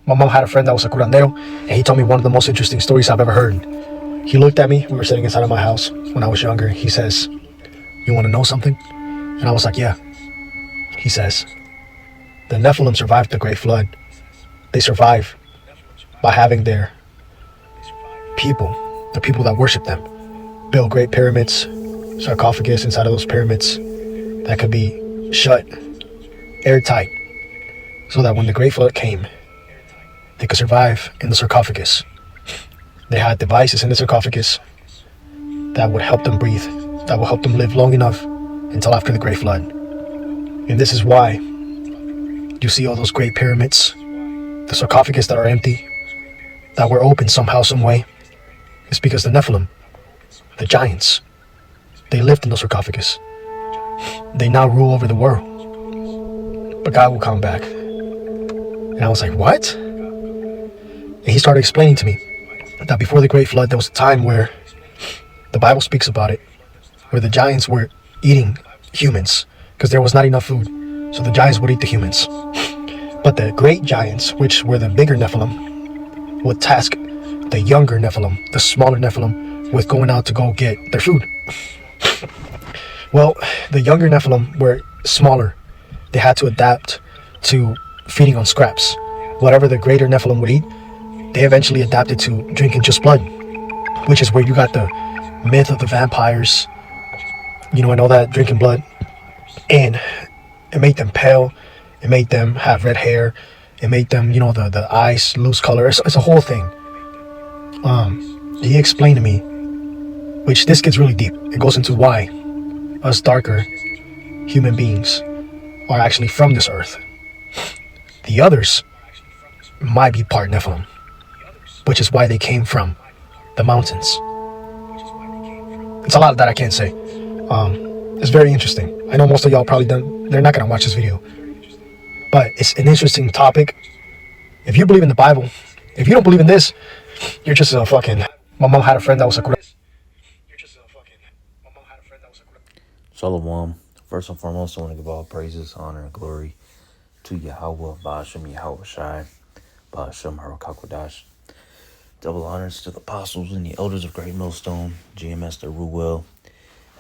My mom had a friend that was a curandero, and he told me one of the most interesting stories I've ever heard. He looked at me. We were sitting inside of my house when I was younger. He says, "You want to know something?" And I was like, "Yeah." He says, "The Nephilim survived the Great Flood. They survive by having their people, the people that worship them, build great pyramids, sarcophagus inside of those pyramids that could be shut airtight, so that when the Great Flood came, they could survive in the sarcophagus. They had devices in the sarcophagus that would help them breathe, that will help them live long enough until after the Great Flood. And this is why you see all those great pyramids, the sarcophagus that are empty, that were open somehow, some way. It's because the Nephilim, the giants, they lived in the sarcophagus. They now rule over the world. But God will come back." And I was like, "What?" And he started explaining to me that before the Great Flood, there was a time where the Bible speaks about it, where the giants were eating humans because there was not enough food. So the giants would eat the humans. But the great giants, which were the bigger Nephilim, would task the younger Nephilim, the smaller Nephilim, with going out to go get their food. Well, the younger Nephilim were smaller. They had to adapt to feeding on scraps. Whatever the greater Nephilim would eat, they eventually adapted to drinking just blood, which is where you got the myth of the vampires, and all that, drinking blood. And it made them pale. It made them have red hair. It made them, the eyes lose color. It's a whole thing. He explained to me, which this gets really deep. It goes into why us darker human beings are actually from this earth. The others might be part Nephilim, which is why they came from the mountains. It's a lot that I can't say. It's very interesting. I know most of y'all probably they're not gonna watch this video, but it's an interesting topic. If you believe in the Bible, if you don't believe in this, you're just a fucking. My mom had a friend that was a. Shalom. First and foremost, I want to give all praises, honor, and glory to Yahweh, Ba'ashem Yahweh Shai, Ba'ashem Harakwadash. Double honors to the apostles and the elders of Great Millstone, GMS the Ruel,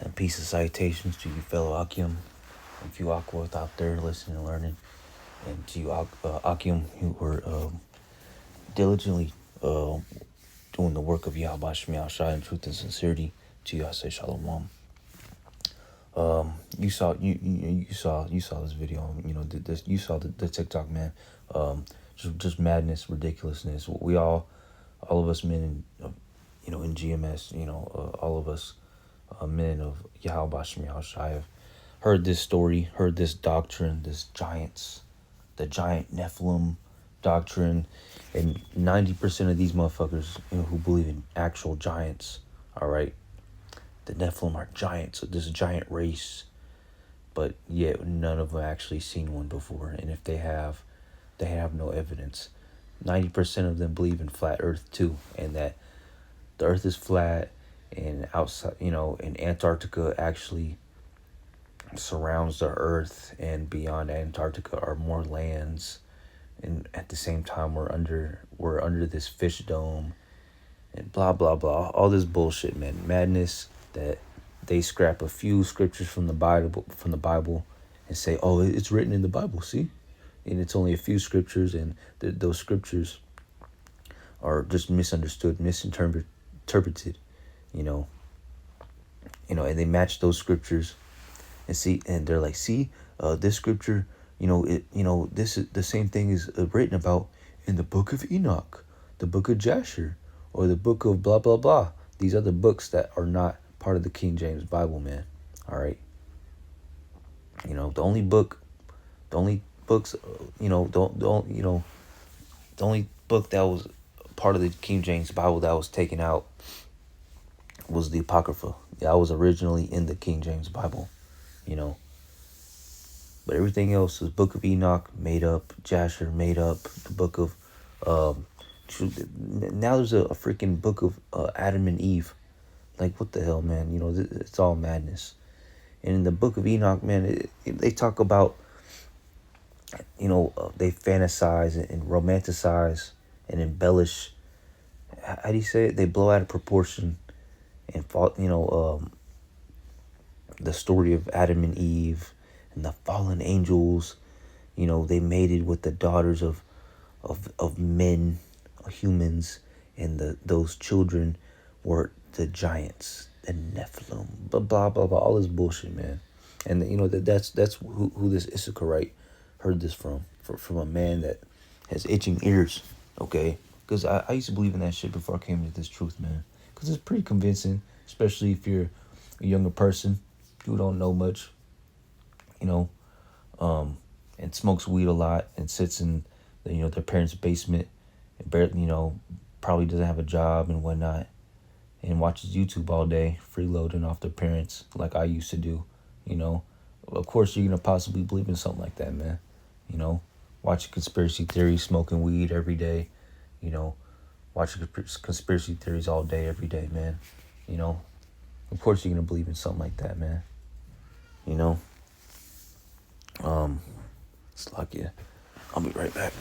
and peace and salutations to you fellow Akim and few Akwath out there listening and learning, and to you Akim who were diligently doing the work of Yahweh Shai in truth and sincerity. To you I say Shalom. You saw this video. You saw the TikTok, man. Just madness, ridiculousness. We all of us men in GMS, all of us men of Yahweh Shai have heard this story, heard this doctrine, the giant Nephilim doctrine, and 90% of these motherfuckers who believe in actual giants, all right. The Nephilim are giants, so this giant race, but yet none of them actually seen one before. And if they have no evidence. 90% of them believe in flat Earth too, and that the Earth is flat, and outside, and Antarctica actually surrounds the Earth, and beyond Antarctica are more lands, and at the same time we're under this fish dome, and blah blah blah, all this bullshit, man, madness. That they scrap a few scriptures from the Bible and say, "Oh, it's written in the Bible, see?" And it's only a few scriptures, and those scriptures are just misunderstood, misinterpreted, and they match those scriptures and they're like, "See, this scripture, this is the same thing is written about in the book of Enoch, the book of Jasher, or the book of blah blah blah." These other books that are not part of the King James Bible, man. All right. The only book that was part of the King James Bible that was taken out was the Apocrypha. That was originally in the King James Bible, But everything else is Book of Enoch made up, Jasher made up, the book of now there's a freaking book of Adam and Eve. Like, what the hell, man? It's all madness. And in the book of Enoch, man, they talk about they fantasize and romanticize and embellish. How do you say it? They blow out of proportion and fall. The story of Adam and Eve and the fallen angels. They mated with the daughters of men, humans, and those children were the giants, the Nephilim, blah blah blah blah, all this bullshit, man. And that's who this Issacharite heard this from a man that has itching ears, okay? Because I used to believe in that shit before I came to this truth, man. Because it's pretty convincing, especially if you're a younger person who don't know much, you know, and smokes weed a lot and sits in their parents' basement and barely, probably doesn't have a job and whatnot, and watches YouTube all day, freeloading off their parents like I used to do. Of course you're gonna possibly believe in something like that, man. Watching conspiracy theories, smoking weed every day, watching conspiracy theories all day, every day, man. Of course you're gonna believe in something like that, man. It's like, yeah. I'll be right back.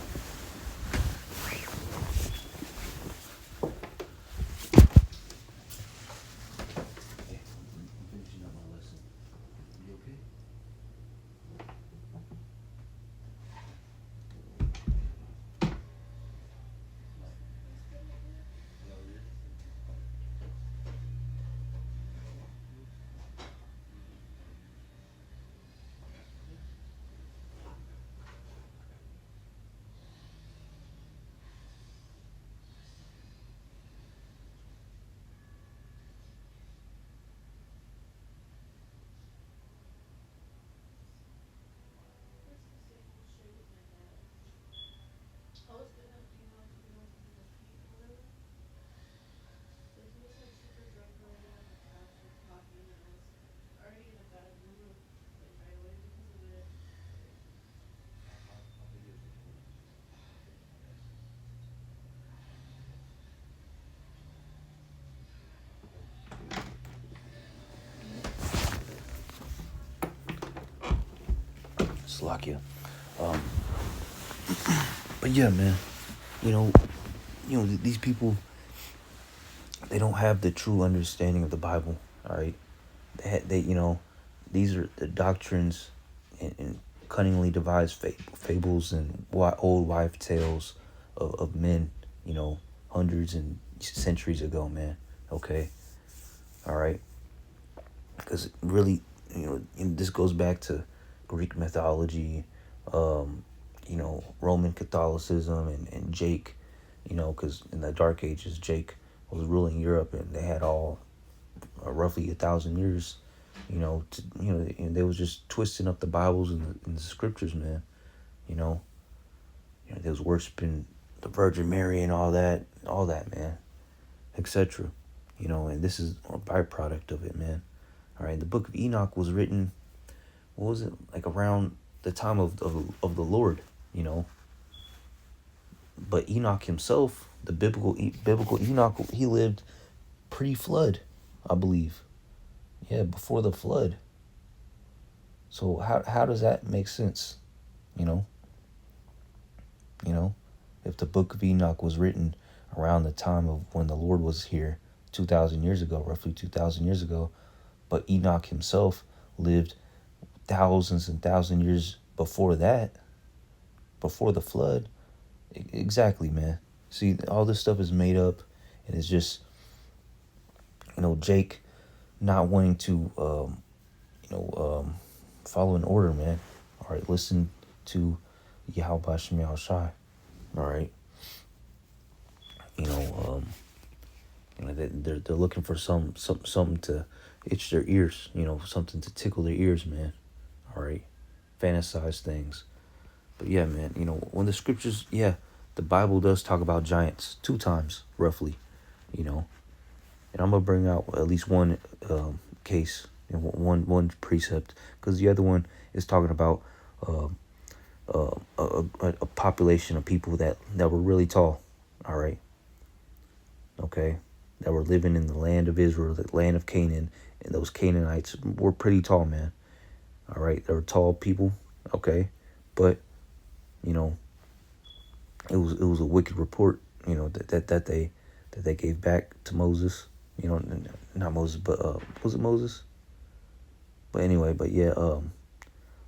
Slovakia. But yeah, man, these people, they don't have the true understanding of the Bible. All right, these are the doctrines and cunningly devised fables and old wife tales of men, hundreds and centuries ago, man. Okay, all right, because really, this goes back to Greek mythology, Roman Catholicism, and Jake, because in the Dark Ages, Jake was ruling Europe, and they had all roughly 1,000 years, and they was just twisting up the Bibles and the scriptures, man. They was worshiping the Virgin Mary and all that, man, etc. And this is a byproduct of it, man. All right, the Book of Enoch was written, what was it, like around the time of the Lord, But Enoch himself, the biblical Enoch, he lived pre-flood, I believe. Yeah, before the flood. So how does that make sense? If the Book of Enoch was written around the time of when the Lord was here 2,000 years ago, roughly 2,000 years ago, but Enoch himself lived thousands and thousands of years before that, before the flood. Exactly, man. See, all this stuff is made up, and it's just, Jake not wanting to, follow an order, man. All right, listen to Yahweh Shem Yahushai. All right. They're looking for something to itch their ears, something to tickle their ears, man. All right, fantasize things. But yeah, man, when the scriptures, the Bible does talk about giants 2 times, roughly, and I'm gonna bring out at least one case and one precept, because the other one is talking about a population of people that were really tall. All right, okay, that were living in the land of Israel, the land of Canaan, and those Canaanites were pretty tall, man. All right, they were tall people, okay, but you know, it was a wicked report, you know, that they gave back to Moses. You know, not Moses, but was it Moses? But anyway, but yeah, I'm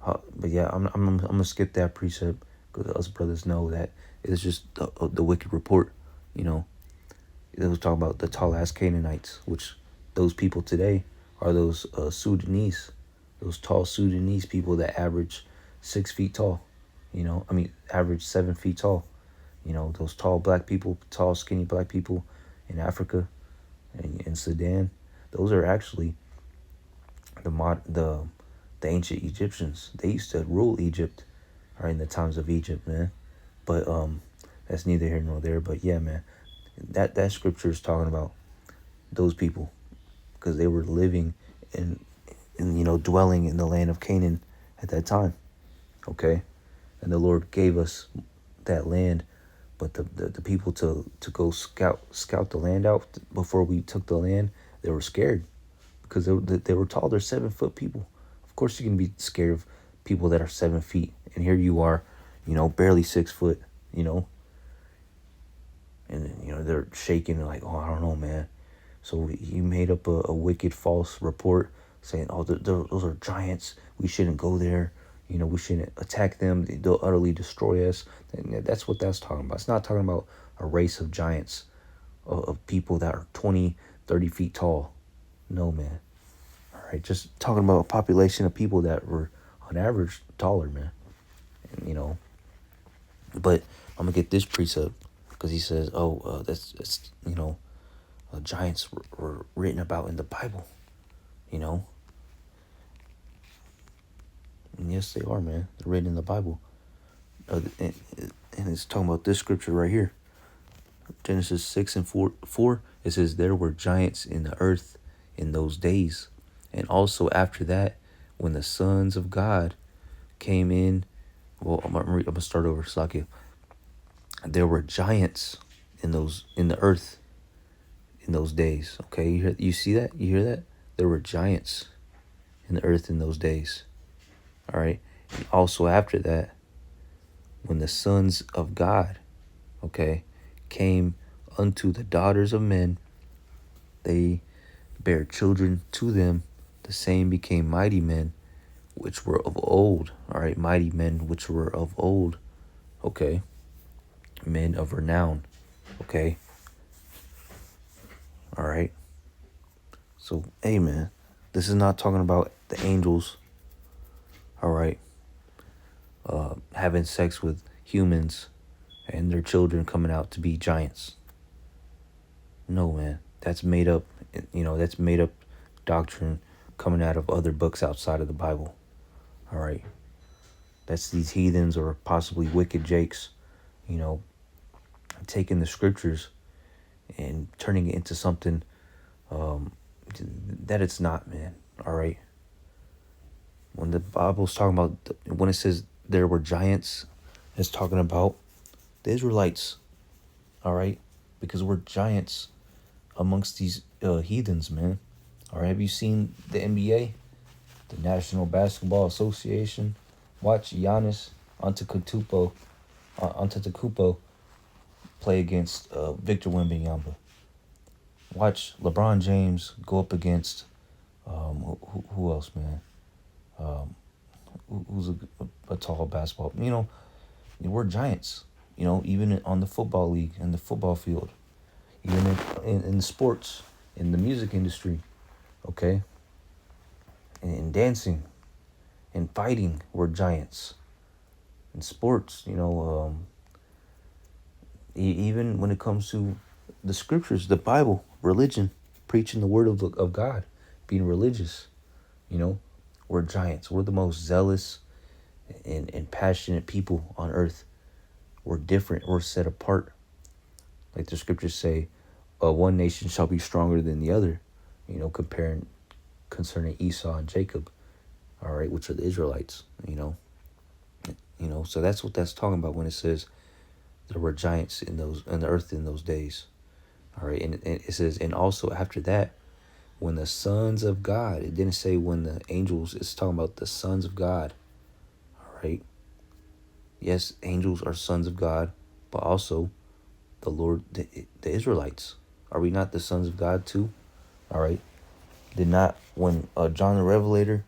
gonna skip that precept because us brothers know that it's just the wicked report. You know, it was talking about the tall ass Canaanites, which those people today are those Sudanese, those tall Sudanese people that average 6 feet tall. You know, I mean, average 7 feet tall. You know, those tall black people, tall skinny black people in Africa and in Sudan. Those are actually the ancient Egyptians. They used to rule Egypt, right, in the times of Egypt, man. But that's neither here nor there. But yeah, man, that scripture is talking about those people because they were living in you know, dwelling in the land of Canaan at that time. Okay, and the Lord gave us that land, but the people to go scout the land out before we took the land, they were scared because they were tall. They're 7 foot people. Of course, you can be scared of people that are 7 feet, and here you are, you know, barely 6 foot, you know, and you know they're shaking like, oh, I don't know, man. So he made up a wicked false report saying, oh, those are giants. We shouldn't go there. You know, we shouldn't attack them. They'll utterly destroy us. And that's what that's talking about. It's not talking about a race of giants, of people that are 20, 30 feet tall. No, man. All right, just talking about a population of people that were, on average, taller, man. And, you know, but I'm going to get this precept because he says, oh, that's you know, giants were written about in the Bible, you know. And yes, they are, man. They're written in the Bible. And it's talking about this scripture right here. Genesis 6:4. It says, there were giants in the earth in those days. And also after that, when the sons of God came in. Well, I'm going to start over. Slakia. There were giants in the earth in those days. Okay, you see that? You hear that? There were giants in the earth in those days. All right. And also after that, when the sons of God, okay, came unto the daughters of men, they bare children to them. The same became mighty men, which were of old. All right, mighty men which were of old. Okay, men of renown. Okay. All right. So, hey, man, this is not talking about the angels. All right. Having sex with humans and their children coming out to be giants. No, man, that's made up. You know, that's made up doctrine coming out of other books outside of the Bible. All right. That's these heathens or possibly wicked jakes, you know, taking the scriptures and turning it into something that it's not, man. All right. When the Bible's talking about, when it says there were giants, it's talking about the Israelites. All right. Because we're giants amongst these heathens, man. All right. Have you seen the NBA, the National Basketball Association? Watch Giannis Antetokounmpo play against Victor Wembanyama. Watch LeBron James go up against who else, man? Who's a tall basketball? You know, we're giants. You know, even on the football league and the football field, even in sports, in the music industry, okay, in dancing, in fighting, we're giants. In sports, you know, even when it comes to the scriptures, the Bible, religion, preaching the word of God, being religious, you know, we're giants. We're the most zealous and passionate people on earth. We're different. We're set apart. Like the scriptures say, one nation shall be stronger than the other, you know, concerning Esau and Jacob, all right, which are the Israelites, you know. So that's what that's talking about when it says there were giants in the earth in those days. All right, and it says, and also after that, when the sons of God, it didn't say when the angels, it's talking about the sons of God. All right. Yes, angels are sons of God, but also the Israelites. Are we not the sons of God too? All right. Did not, when John the Revelator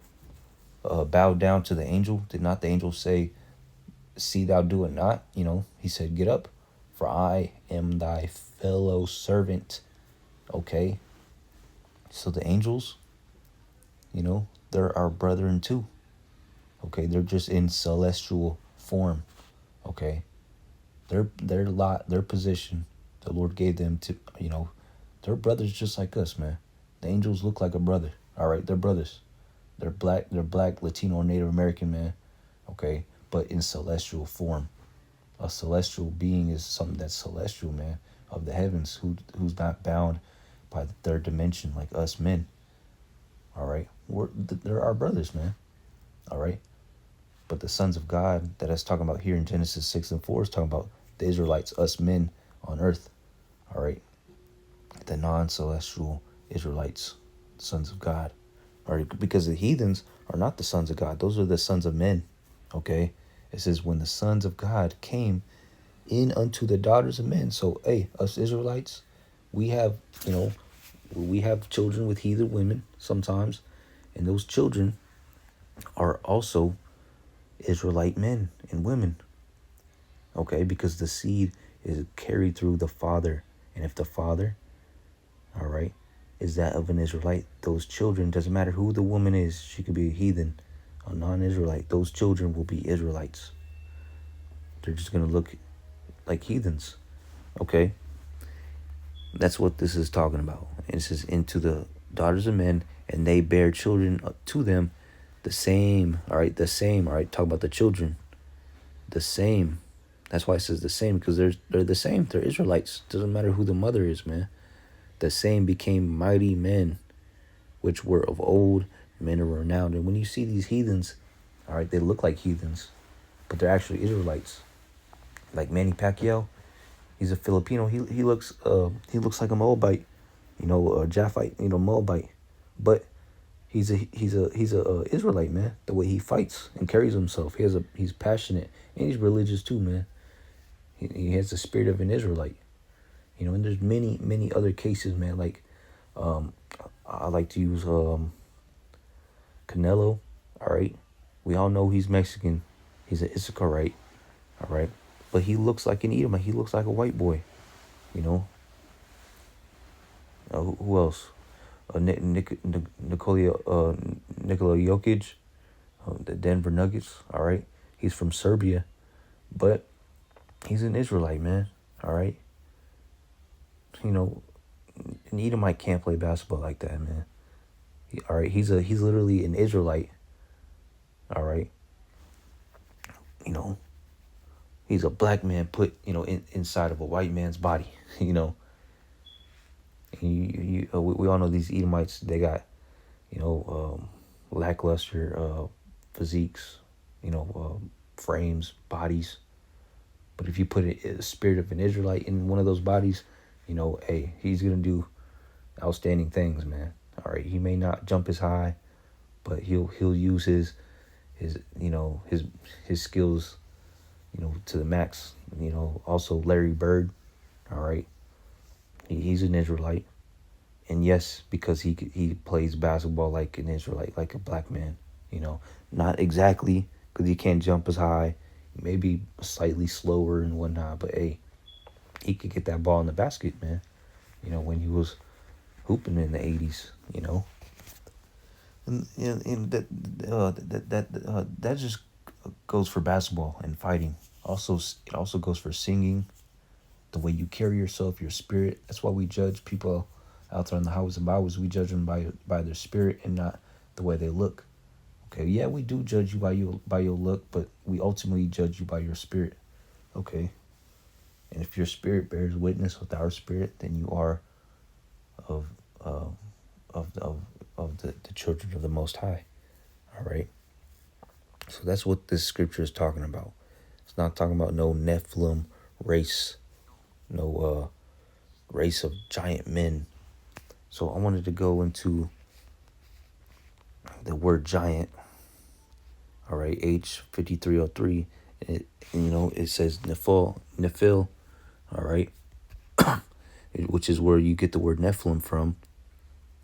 bowed down to the angel, did not the angel say, "See thou do it not"? He said, "Get up, for I am thy fellow servant." Okay. So the angels, they're our brethren too. Okay. They're just in celestial form. Okay. Their position, the Lord gave them to, they're brothers just like us, man. The angels look like a brother. All right. They're brothers. They're black, Latino, or Native American, man. Okay. But in celestial form. A celestial being is something that's celestial, man, of the heavens, who's not bound by the third dimension like us men. All right. They're our brothers, man. All right. But the sons of God that it's talking about here in Genesis 6 and 4 is talking about the Israelites, us men on earth. All right. The non-celestial Israelites, sons of God. All right. Because the heathens are not the sons of God. Those are the sons of men. Okay. It says, when the sons of God came in unto the daughters of men. So, hey, us Israelites, we have, we have children with heathen women sometimes. And those children are also Israelite men and women. Okay, because the seed is carried through the father. And if the father, all right, is that of an Israelite, those children, doesn't matter who the woman is, she could be a heathen, a non-Israelite, those children will be Israelites. They're just going to look like heathens. Okay? That's what this is talking about. It says, into the daughters of men, and they bear children to them, the same, all right, talk about the children, the same. That's why it says the same, because they're the same. They're Israelites. Doesn't matter who the mother is, man. The same became mighty men, which were of old, men of renown. And when you see these heathens, all right, they look like heathens, but they're actually Israelites. Like Manny Pacquiao, he's a Filipino. He looks like a Moabite, a Japhite, Moabite, but he's a Israelite, man. The way he fights and carries himself, he's passionate and he's religious too, man. He has the spirit of an Israelite, And there's many other cases, man. Like, I like to use Canelo. All right, we all know he's Mexican. He's an Issacharite. All right, but he looks like an Edomite. He looks like a white boy. Who else? Nikola Jokic, the Denver Nuggets. All right, he's from Serbia, but he's an Israelite, man. All right, an Edomite can't play basketball like that, man. All right, he's literally an Israelite. All right, he's a black man put inside of a white man's body. We all know these Edomites. They got lackluster physiques, frames, bodies. But if you put a spirit of an Israelite in one of those bodies, hey, he's gonna do outstanding things, man. All right, he may not jump as high, but he'll use his skills, to the max. Also Larry Bird, all right, he's an Israelite, and yes, because he plays basketball like an Israelite, like a black man. Not exactly, because he can't jump as high, maybe slightly slower and whatnot, but hey, he could get that ball in the basket, man. When he was hooping in the 80s, and that just goes for basketball and fighting. Also, it also goes for singing, the way you carry yourself, your spirit. That's why we judge people out there on the highways and byways. We judge them by their spirit and not the way they look. Okay, yeah, we do judge you by your look, but we ultimately judge you by your spirit. Okay, and if your spirit bears witness with our spirit, then you are of the children of the Most High. All right. So that's what this scripture is talking about. It's not talking about no Nephilim race, no race of giant men. So I wanted to go into the word giant. All right, H5303. It says Nephil, all right, which is where you get the word Nephilim from,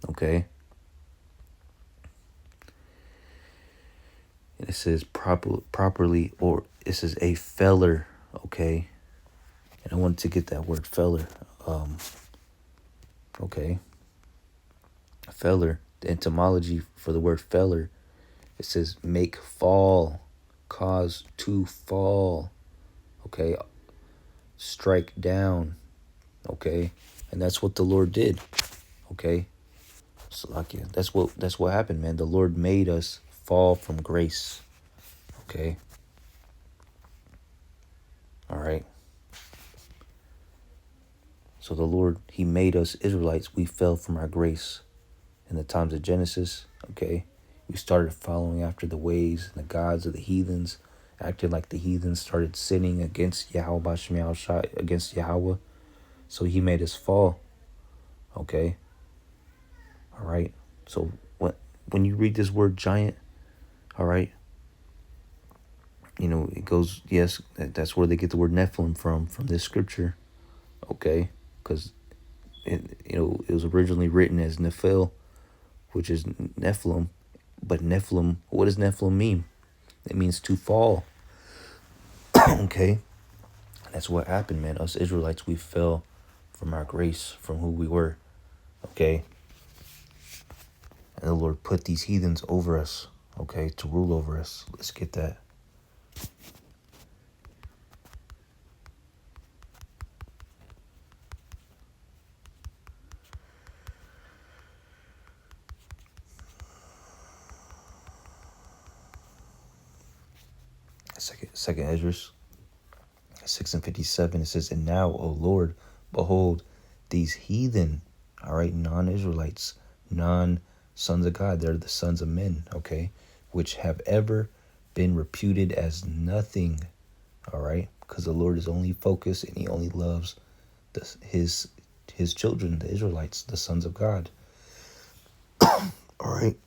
okay? And it says properly, or it says a feller, okay? And I wanted to get that word feller, okay? Feller, the etymology for the word feller, it says make fall, cause to fall, okay? Strike down, okay? And that's what the Lord did, okay? Salakia. That's what happened, man. The Lord made us fall from grace, okay? All right. So the Lord, he made us Israelites. We fell from our grace in the times of Genesis, okay? We started following after the ways and the gods of the heathens, acted like the heathens, started sinning against Yahweh Bashem Yahushua, against Yahweh. So he made us fall, okay? All right. So when you read this word giant, all right, it goes, yes, that's where they get the word Nephilim from this scripture, okay? Because it was originally written as Nephil, which is Nephilim, but Nephilim, what does Nephilim mean? It means to fall, okay? That's what happened, man. Us Israelites, we fell from our grace, from who we were, okay? And the Lord put these heathens over us, okay, to rule over us. Let's get that. Second Esdras 6:57, it says, and now, O Lord, behold, these heathen, all right, non-Israelites, non-sons of God, they're the sons of men, okay, which have ever been reputed as nothing, all right, because the Lord is only focused and he only loves his children, the Israelites, the sons of God, all right,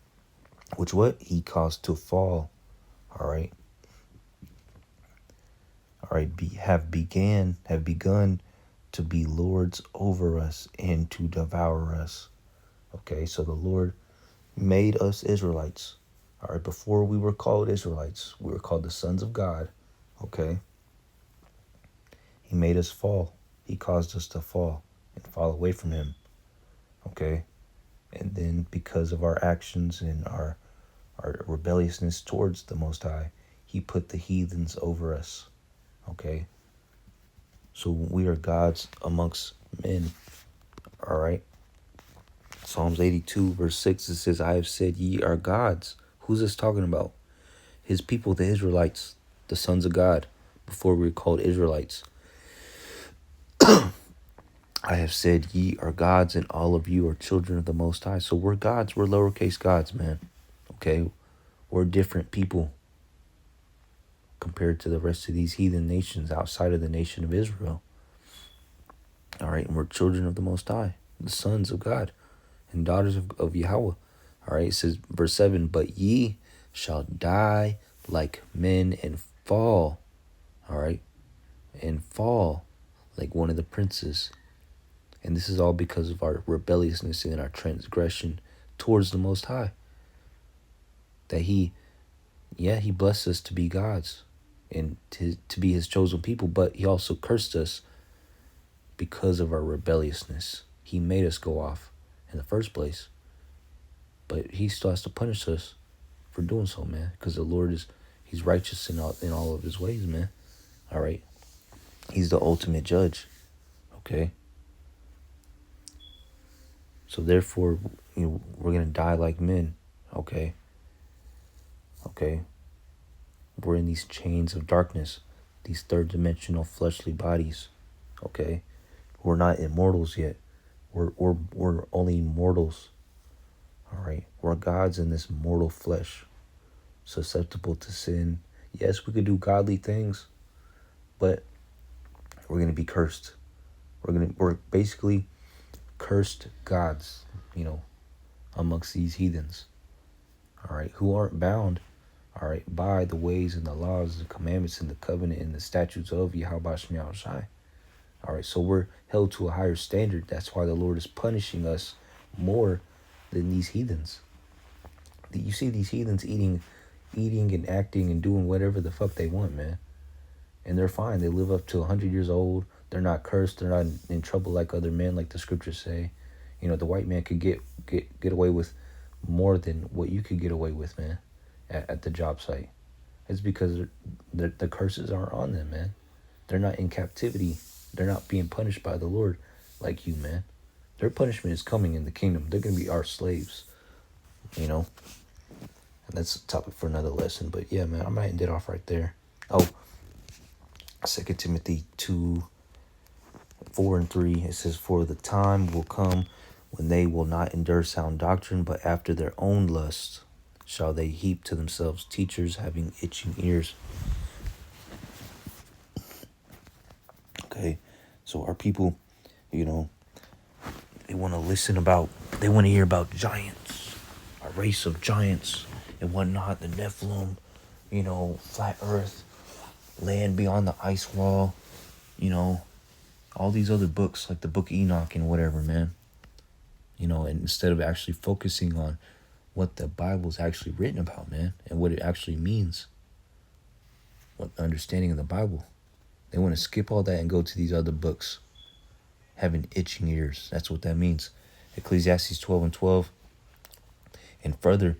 which what? He caused to fall, all right, have begun to be lords over us and to devour us. Okay, so the Lord made us Israelites. All right, before we were called Israelites, we were called the sons of God. Okay, he made us fall. He caused us to fall and fall away from him. Okay, and then because of our actions and our rebelliousness towards the Most High, he put the heathens over us. Okay, so we are gods amongst men. All right. Psalms 82 verse 6, it says, I have said ye are gods. Who's this talking about? His people, the Israelites, the sons of God, before we were called Israelites. I have said ye are gods, and all of you are children of the Most High. So we're gods. We're lowercase gods, man. Okay? We're different people compared to the rest of these heathen nations outside of the nation of Israel. All right? And we're children of the Most High, the sons of God and daughters of Yahweh. All right? It says, verse 7, but ye shall die like men and fall. All right? And fall like one of the princes. And this is all because of our rebelliousness and our transgression towards the Most High. That he blessed us to be gods and to be his chosen people, but he also cursed us because of our rebelliousness. He made us go off in the first place, but he still has to punish us for doing so, man, because the Lord he's righteous in all of his ways, man. All right, he's the ultimate judge. Okay, so therefore, we're gonna die like men. Okay, we're in these chains of darkness, these third-dimensional fleshly bodies. Okay, we're not immortals yet. We're only mortals. All right, we're gods in this mortal flesh, susceptible to sin. Yes, we could do godly things, but we're gonna be cursed. We're basically cursed gods, amongst these heathens. All right, who aren't bound. all right, by the ways and the laws, the commandments and the covenant and the statutes of Yahweh Shema Shai. All right, so we're held to a higher standard. That's why the Lord is punishing us more than these heathens. You see these heathens eating and acting and doing whatever the fuck they want, man. And they're fine. They live up to 100 years old. They're not cursed. They're not in trouble like other men, like the scriptures say. You know, the white man could get away with more than what you could get away with, man, at the job site. It's because the curses aren't on them, man. They're not in captivity. They're not being punished by the Lord like you, man. Their punishment is coming in the kingdom. They're going to be our slaves, you know. And that's a topic for another lesson. But yeah, man, I might end it off right there. Oh, 2 Timothy 2:4-3. It says, "For the time will come when they will not endure sound doctrine, but after their own lusts shall they heap to themselves teachers having itching ears." Okay, so our people, you know, they want to hear about giants, a race of giants and whatnot, the Nephilim, you know, flat earth, land beyond the ice wall, you know, all these other books like the book of Enoch and whatever, man. You know, and instead of actually focusing on what the Bible's actually written about, man, and what it actually means, what the understanding of the Bible, they want to skip all that and go to these other books, having itching ears. That's what that means. Ecclesiastes 12:12. And further,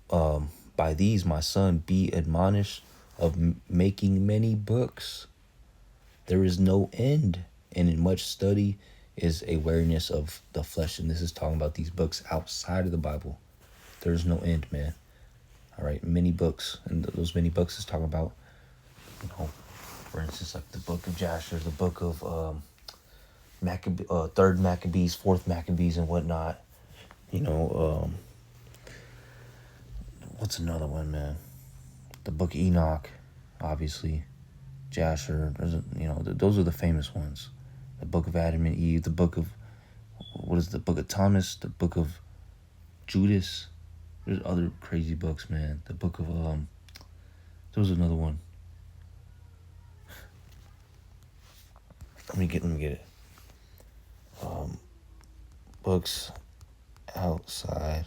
by these, my son, be admonished of making many books. There is no end, and in much study is a wariness of the flesh. And this is talking about these books outside of the Bible. There's no end, man. All right, many books, and those many books is talking about, you know, for instance, like the book of Jasher, the book of third Maccabees, fourth Maccabees, and whatnot. You know, what's another one, man? The book of Enoch, obviously. Jasher, you know, those are the famous ones. The book of Adam and Eve, the book of, the book of Thomas, the book of Judas. There's other crazy books, man. The book of, there was another one. Let me get it. Books outside.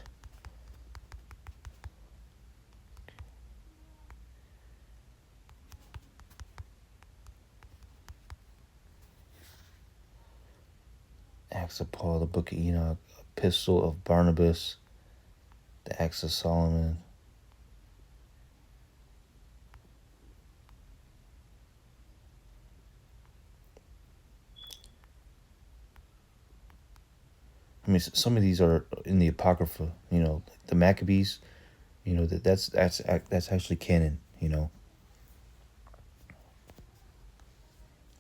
Acts of Paul, the book of Enoch, Epistle of Barnabas, the Acts of Solomon. I mean, some of these are in the Apocrypha, you know, the Maccabees, you know, that's actually canon, you know.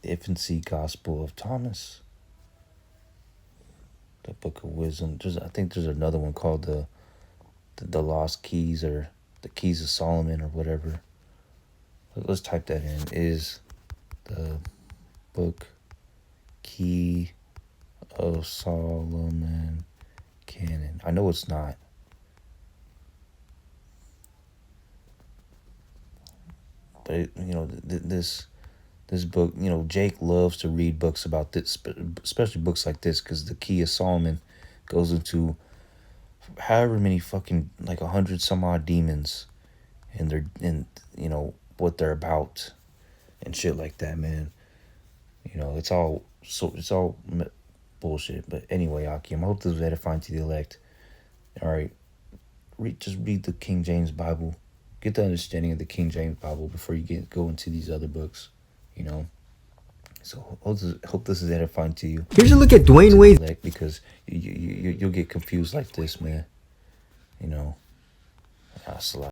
The Infancy Gospel of Thomas, the Book of Wisdom. I think there's another one called the Lost Keys, or the Keys of Solomon, or whatever. Let's type that in. Is the book Key of Solomon canon? I know it's not. But you know, this book, you know, Jake loves to read books about this, especially books like this, because the Key of Solomon goes into however many fucking, like 100 some odd demons, and you know what they're about and shit like that, man. You know, it's all bullshit. But anyway, Akim, I hope this was edifying to the elect. All right, just read the King James Bible. Get the understanding of the King James Bible before you go into these other books, you know. So hope this is edifying to you. Here's a look at Dwayne Wade. Because you'll get confused like this, man. You know.